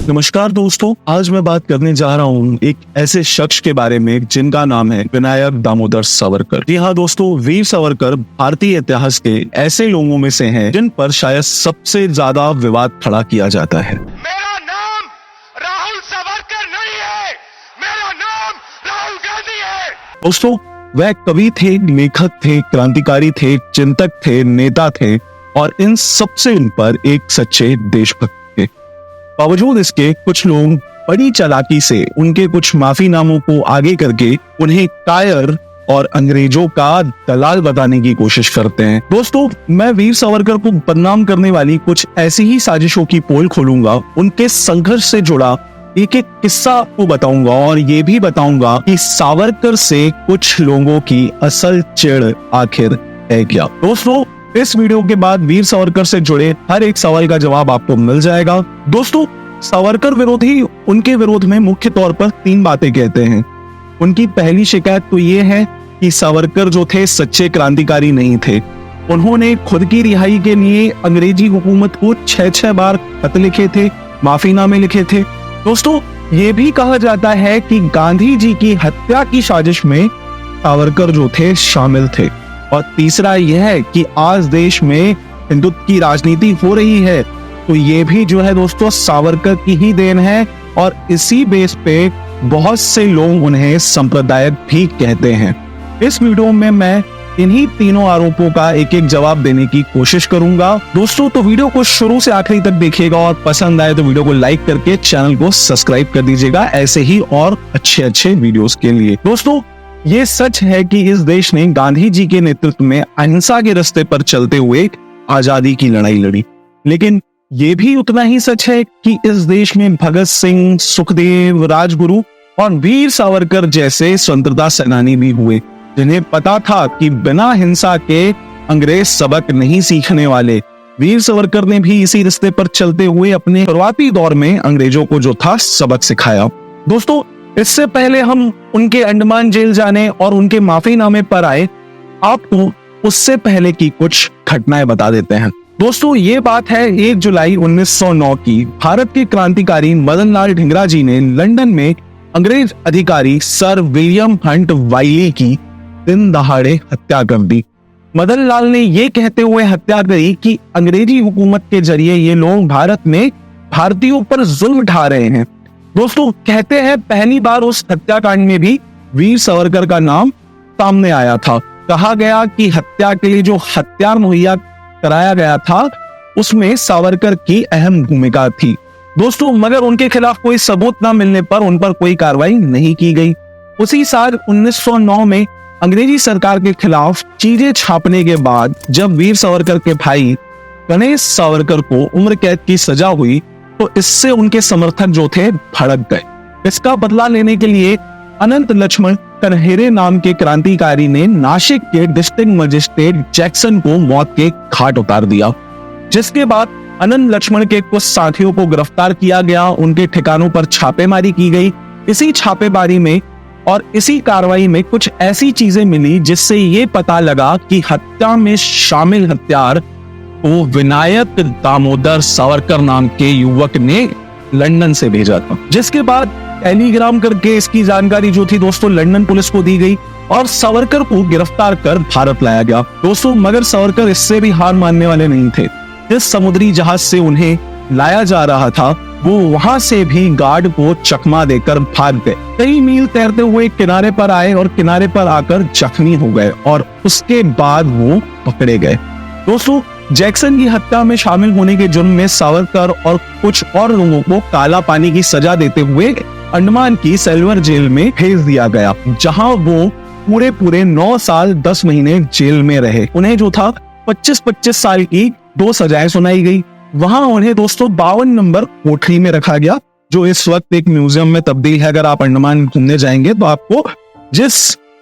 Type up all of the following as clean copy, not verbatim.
नमस्कार दोस्तों, आज मैं बात करने जा रहा हूँ एक ऐसे शख्स के बारे में जिनका नाम है विनायक दामोदर सावरकर। जी हाँ दोस्तों, वीर सावरकर भारतीय इतिहास के ऐसे लोगों में से हैं जिन पर शायद सबसे ज्यादा विवाद खड़ा किया जाता है। मेरा नाम राहुल सावरकर नहीं है, मेरा नाम राहुल गांधी है। दोस्तों, वह कवि थे, लेखक थे, क्रांतिकारी थे, चिंतक थे, नेता थे और इन सबसे उन पर एक सच्चे देशभक्त थे। बावजूद इसके कुछ लोग बड़ी चालाकी से उनके कुछ माफीनामों को आगे करके उन्हें कायर और अंग्रेजों का दलाल बताने की कोशिश करते हैं। दोस्तों, मैं वीर सावरकर को बदनाम करने वाली कुछ ऐसी ही साजिशों की पोल खोलूंगा, उनके संघर्ष से जुड़ा एक एक किस्सा आपको बताऊंगा और ये भी बताऊंगा कि सावरकर से कुछ लोगों की असल चिढ़ आखिर है क्या। दोस्तों, इस वीडियो के बाद वीर सावरकर से जुड़े हर एक सवाल का जवाब आपको मिल जाएगा। दोस्तों, सावरकर विरोधी उनके विरोध में मुख्य तौर पर 3 बातें कहते हैं। उनकी पहली शिकायत तो ये है कि सावरकर जो थे सच्चे क्रांतिकारी नहीं थे। उन्होंने खुद की रिहाई के लिए अंग्रेजी हुकूमत को 6 बार खत लिखे थे, माफीनामे लिखे थे। दोस्तों, ये भी कहा जाता है कि गांधी जी की हत्या की साजिश में सावरकर जो थे शामिल थे। और तीसरा यह है कि आज देश में हिंदुत्व की राजनीति हो रही है, तो ये भी जो है दोस्तों सावरकर की ही देन है और इसी बेस पे बहुत से लोग उन्हें सांप्रदायिक भी कहते हैं। इस वीडियो में मैं इन्हीं तीनों आरोपों का एक एक जवाब देने की कोशिश करूंगा। दोस्तों, तो वीडियो को शुरू से आखिरी तक देखिएगा और पसंद आए तो वीडियो को लाइक करके चैनल को सब्सक्राइब कर दीजिएगा ऐसे ही और अच्छे वीडियोस के लिए। दोस्तों, ये सच है कि इस देश ने गांधी जी के नेतृत्व में अहिंसा के रास्ते पर चलते हुए आजादी की लड़ाई लड़ी, लेकिन ये भी उतना ही सच है कि इस देश में भगत सिंह, सुखदेव, राजगुरु और वीर सावरकर जैसे स्वतंत्रता सेनानी भी हुए, जिन्हें पता था कि बिना हिंसा के अंग्रेज सबक नहीं सीखने वाले। वीर सावरकर ने भी इसी रास्ते पर चलते हुए अपने शुरुआती दौर में अंग्रेजों को जो था सबक सिखाया। दोस्तों, इससे पहले हम उनके अंडमान जेल जाने और उनके माफीनामे पर आए, आपको उससे पहले की कुछ घटनाएं बता देते हैं। दोस्तों, ये बात है 1 जुलाई 1909 की। भारत के क्रांतिकारी मदन लाल ढींगरा जी ने लंदन में अंग्रेज अधिकारी सर विलियम हंट वाइली की दिन दहाड़े हत्या कर दी। मदन लाल ने यह कहते हुए हत्या करी कि अंग्रेजी हुकूमत के जरिए ये लोग भारत में भारतीयों पर जुल्म ढा रहे हैं। दोस्तों, कहते हैं पहली बार उस हत्याकांड में भी वीर सावरकर का नाम सामने आया था। कहा गया कि हत्या के लिए जो हथियार मुहैया कराया गया था उसमें सावरकर की अहम भूमिका थी। दोस्तों, मगर उनके खिलाफ कोई सबूत न मिलने पर उन पर कोई कार्रवाई नहीं की गई। उसी साल 1909 में अंग्रेजी सरकार के खिलाफ चीजें छापने के बाद जब वीर सावरकर के भाई गणेश सावरकर को उम्र कैद की सजा हुई तो इससे उनके समर्थक जो थे भड़क गए। इसका बदला लेने के लिए अनंत लक्ष्मण कन्हेरे नाम के क्रांतिकारी ने नासिक के डिस्ट्रिक्ट मजिस्ट्रेट जैक्सन को मौत के घाट उतार दिया, जिसके बाद अनंत लक्ष्मण के कुछ साथियों को गिरफ्तार किया गया। उनके ठिकानों पर छापेमारी की गई। इसी छापेमारी में और इसी कार्रवाई में कुछ ऐसी चीजें मिली जिससे ये पता लगा कि हत्या में शामिल हथियार को विनायक दामोदर सावरकर नाम के युवक ने लंदन से भेजा था, जिसके बाद टेलीग्राम करके इसकी जानकारी जो थी दोस्तों लंदन पुलिस को दी गई और सावरकर को गिरफ्तार कर भारत लाया गया। दोस्तों, मगर सावरकर इससे भी हार मानने वाले नहीं थे। जिस समुद्री जहाज से उन्हें लाया जा रहा था वो वहां से भी गार्ड को चकमा देकर भाग गए। कई मील तैरते हुए किनारे पर आए और किनारे पर आकर जख्मी हो गए और उसके बाद वो पकड़े गए। दोस्तों, जैक्सन की हत्या में शामिल होने के जुर्म में सावरकर और कुछ और लोगों को काला पानी की सजा देते हुए अंडमान की सेल्वर जेल में भेज दिया गया, जहां वो पूरे 9 साल 10 महीने जेल में रहे। उन्हें जो था 25-25 साल की 2 सजाएं सुनाई गई। वहां उन्हें दोस्तों 52 नंबर कोठरी में रखा गया, जो इस वक्त एक म्यूजियम में तब्दील है। अगर आप अंडमान घूमने जाएंगे तो आपको जिस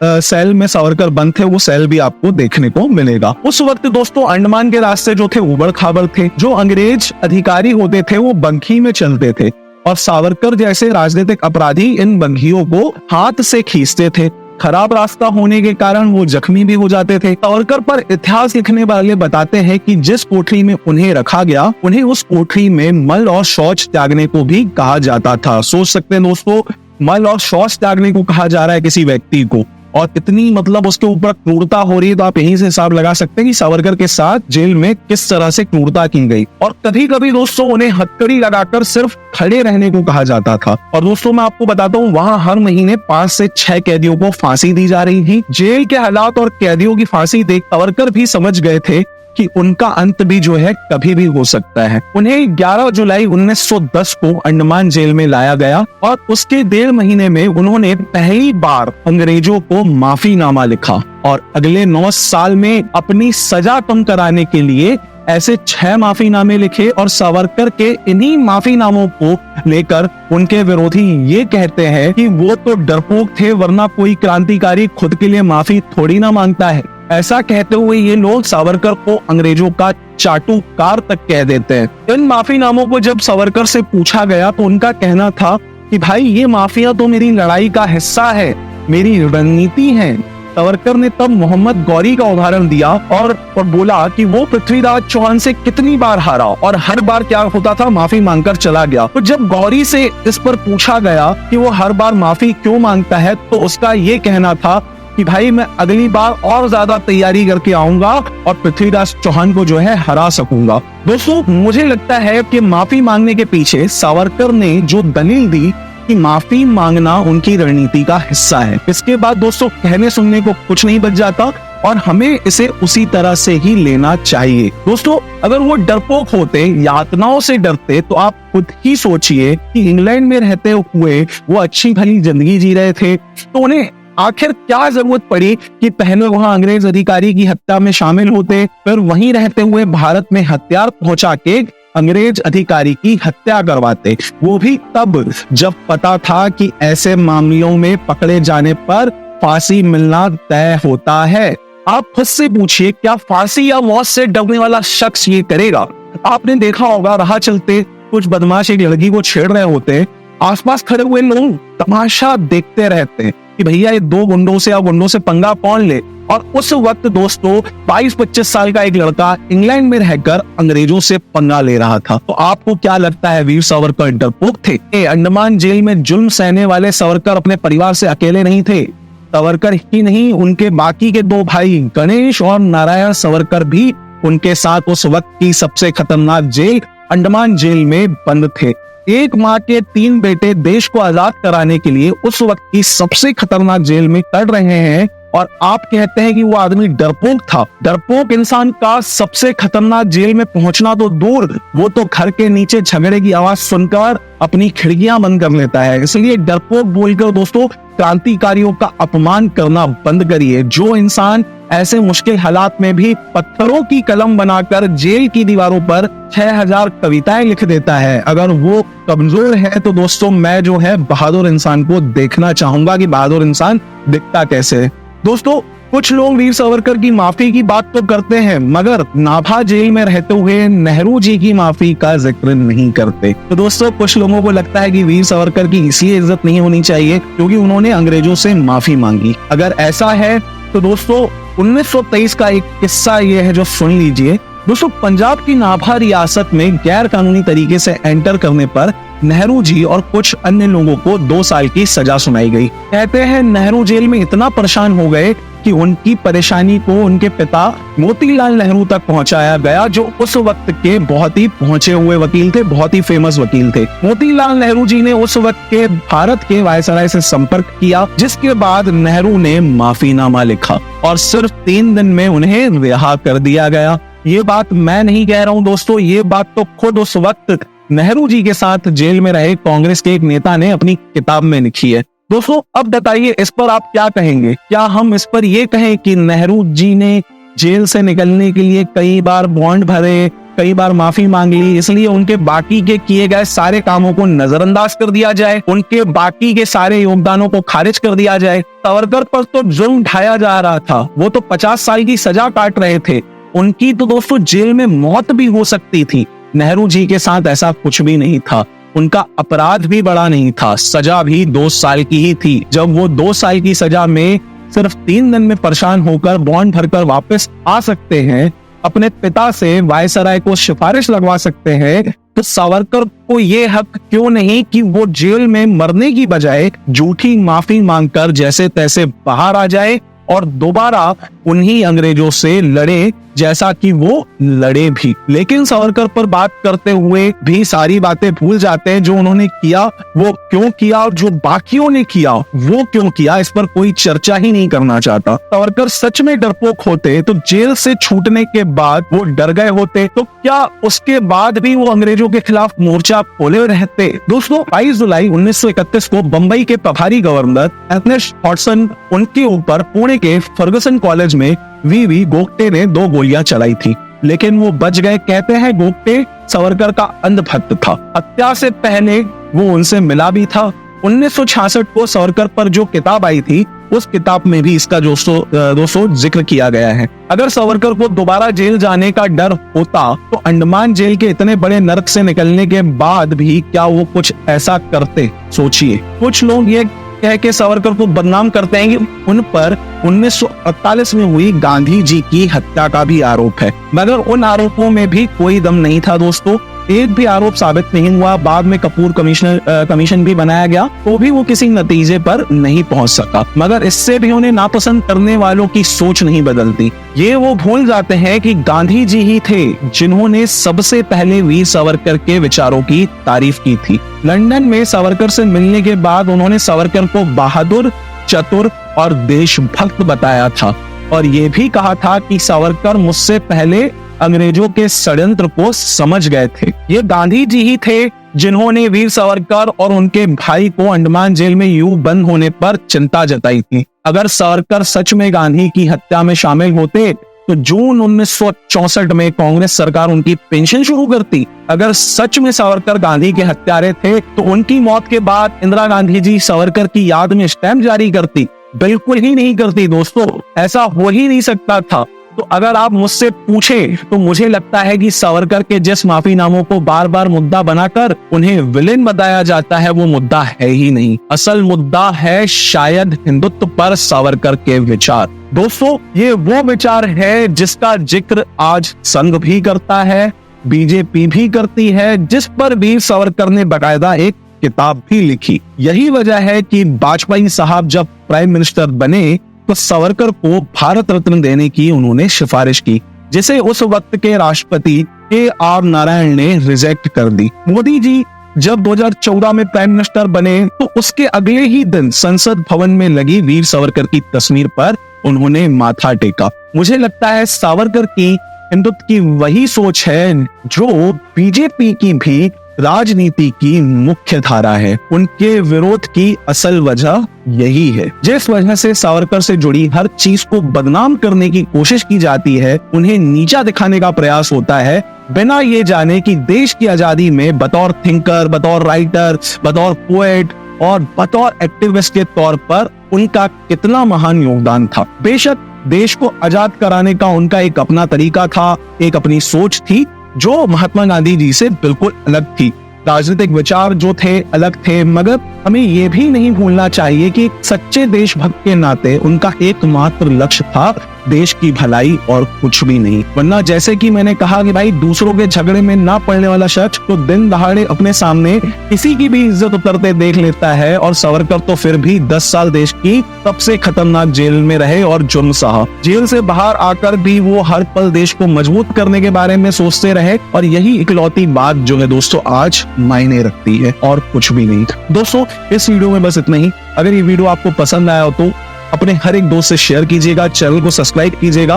सेल में सावरकर बंद थे वो सेल भी आपको देखने को मिलेगा। उस वक्त दोस्तों अंडमान के रास्ते जो थे उबड़ खाबड़ थे। जो अंग्रेज अधिकारी होते थे वो बंखी में चलते थे और सावरकर जैसे राजनीतिक अपराधी इन बंघियों को हाथ से खींचते थे। खराब रास्ता होने के कारण वो जख्मी भी हो जाते थे। सावरकर पर इतिहास लिखने वाले बताते हैं कि जिस कोठरी में उन्हें रखा गया, उन्हें उस कोठरी में मल और शौच त्यागने को भी कहा जाता था। सोच सकते हैं दोस्तों, मल और शौच त्यागने को कहा जा रहा है किसी व्यक्ति को, और कितनी मतलब उसके ऊपर क्रूरता हो रही है। तो आप यहीं से हिसाब लगा सकते हैं कि सावरकर के साथ जेल में किस तरह से क्रूरता की गई। और कभी कभी दोस्तों उन्हें हथकड़ी लगाकर सिर्फ खड़े रहने को कहा जाता था। और दोस्तों मैं आपको बताता हूँ, वहाँ हर महीने 5 से 6 कैदियों को फांसी दी जा रही थी। जेल के हालात और कैदियों की फांसी देख सावरकर भी समझ गए थे कि उनका अंत भी जो है कभी भी हो सकता है। उन्हें 11 जुलाई 1910 को अंडमान जेल में लाया गया और उसके 1.5 महीने में उन्होंने पहली बार अंग्रेजों को माफीनामा लिखा और अगले 9 साल में अपनी सजा कम कराने के लिए ऐसे 6 माफीनामे लिखे। और सावरकर के इन्हीं माफीनामों को लेकर उनके विरोधी ये कहते हैं कि वो तो डरपोक थे, वरना कोई क्रांतिकारी खुद के लिए माफी थोड़ी ना मांगता है। ऐसा कहते हुए ये लोग सावरकर को अंग्रेजों का चाटुकार तक कह देते हैं। इन माफीनामों को जब सावरकर से पूछा गया तो उनका कहना था कि भाई ये माफिया तो मेरी लड़ाई का हिस्सा है, मेरी रणनीति है। सावरकर ने तब मोहम्मद गौरी का उदाहरण दिया और बोला कि वो पृथ्वीराज चौहान से कितनी बार हारा और हर बार क्या होता था, माफी मांगकर चला गया। तो जब गौरी से इस पर पूछा गया कि वो हर बार माफी क्यों मांगता है, तो उसका ये कहना था कि भाई मैं अगली बार और ज्यादा तैयारी करके आऊंगा और पृथ्वीराज चौहान को जो है हरा सकूंगा। दोस्तों मुझे लगता है कि माफी मांगने के पीछे सावरकर ने जो दलील दी कि माफी मांगना उनकी रणनीति का हिस्सा है, इसके बाद दोस्तों कहने सुनने को कुछ नहीं बच जाता और हमें इसे उसी तरह से ही लेना चाहिए। दोस्तों अगर वो डरपोक होते, यातनाओं से डरते, तो आप खुद ही सोचिए कि इंग्लैंड में रहते हुए वो अच्छी भली जिंदगी जी रहे थे, तो उन्हें आखिर क्या जरूरत पड़ी कि पहले वहां अंग्रेज अधिकारी की हत्या में शामिल होते, फिर वहीं रहते हुए भारत में हथियार पहुंचा के अंग्रेज अधिकारी की हत्या करवाते, वो भी तब जब पता था कि ऐसे मामलों में पकड़े जाने पर फांसी मिलना तय होता है। आप खुद से पूछिए, क्या फांसी या मौत से डरने वाला शख्स ये करेगा? आपने देखा होगा राह चलते कुछ बदमाश एक लड़की को छेड़ रहे होते, आसपास खड़े हुए लोग तमाशा देखते रहते हैं कि भैया ये 2 गुंडों से या गुंडों से पंगा कौन ले। और उस वक्त दोस्तों 22-25 साल का एक लड़का इंग्लैंड में रहकर अंग्रेजों से पंगा ले रहा था। तो आपको क्या लगता है, वीर सावरकर डरपोक थे? अंडमान जेल में जुल्म सहने वाले सावरकर अपने परिवार से अकेले नहीं थे। सावरकर ही नहीं, उनके बाकी के 2 भाई गणेश और नारायण सावरकर भी उनके साथ उस वक्त की सबसे खतरनाक जेल अंडमान जेल में बंद थे। एक माँ के 3 बेटे देश को आजाद कराने के लिए उस वक्त की सबसे खतरनाक जेल में कर रहे हैं और आप कहते हैं कि वो आदमी डरपोक था। डरपोक इंसान का सबसे खतरनाक जेल में पहुंचना तो दूर, वो तो घर के नीचे झगड़े की आवाज सुनकर अपनी खिड़कियां बंद कर लेता है। इसलिए डरपोक बोलकर दोस्तों क्रांतिकारियों का अपमान करना बंद करिए। जो इंसान ऐसे मुश्किल हालात में भी पत्थरों की कलम बनाकर जेल की दीवारों पर 6000 कविताएं लिख देता है, अगर वो कमजोर है तो दोस्तों मैं जो है बहादुर इंसान को देखना चाहूंगा कि बहादुर इंसान दिखता कैसे है। दोस्तों कुछ लोग वीर सावरकर की माफी की बात तो करते हैं, मगर नाभा जेल में रहते हुए नेहरू जी की माफी का जिक्र नहीं करते। तो दोस्तों कुछ लोगों को लगता है कि वीर सावरकर की इसलिए इज्जत नहीं होनी चाहिए क्योंकि उन्होंने अंग्रेजों से माफी मांगी। अगर ऐसा है तो दोस्तों 1923 का एक किस्सा ये है जो सुन लीजिए। दोस्तों पंजाब की नाभा रियासत में गैर कानूनी तरीके से एंटर करने पर नेहरू जी और कुछ अन्य लोगों को 2 साल की सजा सुनाई गई। कहते हैं नेहरू जेल में इतना परेशान हो गए कि उनकी परेशानी को उनके पिता मोतीलाल नेहरू तक पहुंचाया गया, जो उस वक्त के बहुत ही पहुंचे हुए वकील थे, बहुत ही फेमस वकील थे। मोतीलाल नेहरू जी ने उस वक्त के भारत के वायसराय से संपर्क किया, जिसके बाद नेहरू ने माफीनामा लिखा और सिर्फ 3 दिन में उन्हें रिहा कर दिया गया। ये बात मैं नहीं कह रहा हूँ दोस्तों, ये बात तो खुद उस वक्त नेहरू जी के साथ जेल में रहे कांग्रेस के एक नेता ने अपनी किताब में लिखी है। दोस्तों अब बताइए इस पर आप क्या कहेंगे? क्या हम इस पर ये कहें कि नेहरू जी ने जेल से निकलने के लिए कई बार बॉन्ड भरे, कई बार माफी मांग ली, इसलिए उनके बाकी के किए गए सारे कामों को नजरअंदाज कर दिया जाए, उनके बाकी के सारे योगदानों को खारिज कर दिया जाए? सावरकर पर तो जुल्म ढाया जा रहा था, वो तो 50 साल की सजा काट रहे थे, उनकी तो दोस्तों जेल में मौत भी हो सकती थी। नेहरू जी के साथ ऐसा कुछ भी नहीं था। उनका अपराध भी बड़ा नहीं था, सजा भी 2 साल की ही थी। जब वो 2 साल की सजा में सिर्फ 3 दिन में परेशान होकर बॉन्ड भरकर वापस आ सकते हैं, अपने पिता से वायसराय को सिफारिश लगवा सकते हैं, तो सावरकर को ये हक क्यों नहीं कि वो जेल में मरने की बजाय झूठी माफी मांगकर जैसे तैसे बाहर आ जाए और दोबारा उन्हीं अंग्रेजों से लड़े जैसा कि वो लड़े भी। लेकिन सावरकर पर बात करते हुए भी सारी बातें भूल जाते हैं। जो उन्होंने किया वो क्यों किया और जो बाकियों ने किया वो क्यों किया, इस पर कोई चर्चा ही नहीं करना चाहता। सावरकर सच में डरपोक होते तो जेल से छूटने के बाद वो डर गए होते, तो क्या उसके बाद भी वो अंग्रेजों के खिलाफ मोर्चा खोले रहते? दोस्तों, 22 जुलाई 1931 को बंबई के प्रभारी गवर्नर एर्नेस्ट हॉडसन उनके ऊपर पुणे के फर्गुसन कॉलेज में वीवी गोखटे ने 2 गोलियां चलाई थी, लेकिन वो बच गए। कहते हैं गोखटे सावरकर का अंधभक्त था। हत्या से पहले वो उनसे मिला भी था। 1966 को सावरकर पर जो किताब आई थी, उस किताब में भी इसका दोस्तों जिक्र किया गया है। अगर सावरकर को दोबारा जेल जाने का डर होता तो अंडमान जेल के इतने बड़े नरक से निकलने के बाद भी क्या वो कुछ ऐसा करते? सोचिए। कुछ लोग ये कह के सावरकर को बदनाम करते हैं कि उन पर 1948 में हुई गांधी जी की हत्या का भी आरोप है, मगर उन आरोपों में भी कोई दम नहीं था दोस्तों। एक भी आरोप साबित नहीं हुआ। बाद में कपूर कमीशन भी बनाया गया, तो भी वो किसी नतीजे पर नहीं पहुंच सका। मगर इससे भी उन्हें नापसंद करने वालों की सोच नहीं बदलती। ये वो भूल जाते हैं कि गांधी जी ही थे जिन्होंने सबसे पहले वीर सावरकर के विचारों की तारीफ की थी। लंदन में सावरकर से मिलने के बाद उन्होंने सावरकर को बहादुर, चतुर और देशभक्त बताया था, और ये भी कहा था कि सावरकर मुझसे पहले अंग्रेजों के षड्यंत्र को समझ गए थे। ये गांधी जी ही थे जिन्होंने वीर सावरकर और उनके भाई को अंडमान जेल में यूं बंद होने पर चिंता जताई थी। अगर सावरकर सच में गांधी की हत्या में शामिल होते तो जून 1964 में कांग्रेस सरकार उनकी पेंशन शुरू करती। अगर सच में सावरकर गांधी के हत्यारे थे तो उनकी मौत के बाद इंदिरा गांधी जी सावरकर की याद में स्टैम्प जारी करती? बिल्कुल ही नहीं करती दोस्तों, ऐसा हो ही नहीं सकता था। तो अगर आप मुझसे पूछें तो मुझे लगता है कि सावरकर के जिस माफीनामों को बार बार मुद्दा बनाकर उन्हें विलेन बताया जाता है, वो मुद्दा है ही नहीं। असल मुद्दा है शायद हिंदुत्व पर सावरकर के विचार। दोस्तों, ये वो विचार है जिसका जिक्र आज संघ भी करता है, बीजेपी भी करती है, जिस पर वीर सावरकर ने बाकायदा एक किताब भी लिखी। यही वजह है कि वाजपेयी साहब जब प्राइम मिनिस्टर बने तो सावरकर को भारत रत्न देने की उन्होंने सिफारिश की, जिसे उस वक्त के राष्ट्रपति के.आर. नारायण ने रिजेक्ट कर दी। मोदी जी जब 2014 में प्राइम मिनिस्टर बने तो उसके अगले ही दिन संसद भवन में लगी वीर सावरकर की तस्वीर पर उन्होंने माथा टेका। मुझे लगता है सावरकर की हिंदुत्व की वही सोच है जो बीजेपी की भी राजनीति की मुख्य धारा है। उनके विरोध की असल वजह यही है। जिस वजह से सावरकर से जुड़ी हर चीज को बदनाम करने की कोशिश की जाती है, उन्हें नीचा दिखाने का प्रयास होता है, बिना ये जाने कि देश की आजादी में बतौर थिंकर, बतौर राइटर, बतौर पोएट और बतौर एक्टिविस्ट के तौर पर उनका कितना महान योगदान था। बेशक देश को आजाद कराने का उनका एक अपना तरीका था, एक अपनी सोच थी जो महात्मा गांधी जी से बिल्कुल अलग थी। राजनीतिक विचार जो थे अलग थे, मगर हमें ये भी नहीं भूलना चाहिए कि सच्चे देशभक्त के नाते उनका एकमात्र लक्ष्य था देश की भलाई और कुछ भी नहीं। वरना जैसे कि मैंने कहा कि भाई दूसरों के झगड़े में ना पड़ने वाला शख्स तो दिन दहाड़े अपने सामने किसी की भी इज्जत उतरते देख लेता है, और सावरकर तो फिर भी 10 साल देश की सबसे खतरनाक जेल में रहे और जुर्म सहा। जेल से बाहर आकर भी वो हर पल देश को मजबूत करने के बारे में सोचते रहे, और यही इकलौती बात जो है दोस्तों आज मायने रखती है और कुछ भी नहीं। दोस्तों, इस वीडियो में बस इतना ही। अगर ये वीडियो आपको पसंद आया हो तो अपने हर एक दोस्त से शेयर कीजिएगा, चैनल को सब्सक्राइब कीजिएगा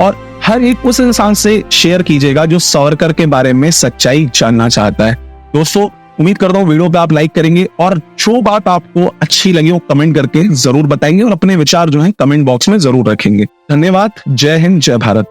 और हर एक उस इंसान से शेयर कीजिएगा जो सावरकर के बारे में सच्चाई जानना चाहता है। दोस्तों, उम्मीद करता हूँ वीडियो पे आप लाइक करेंगे और जो बात आपको अच्छी लगी वो कमेंट करके जरूर बताएंगे और अपने विचार जो है कमेंट बॉक्स में जरूर रखेंगे। धन्यवाद। जय हिंद, जय भारत।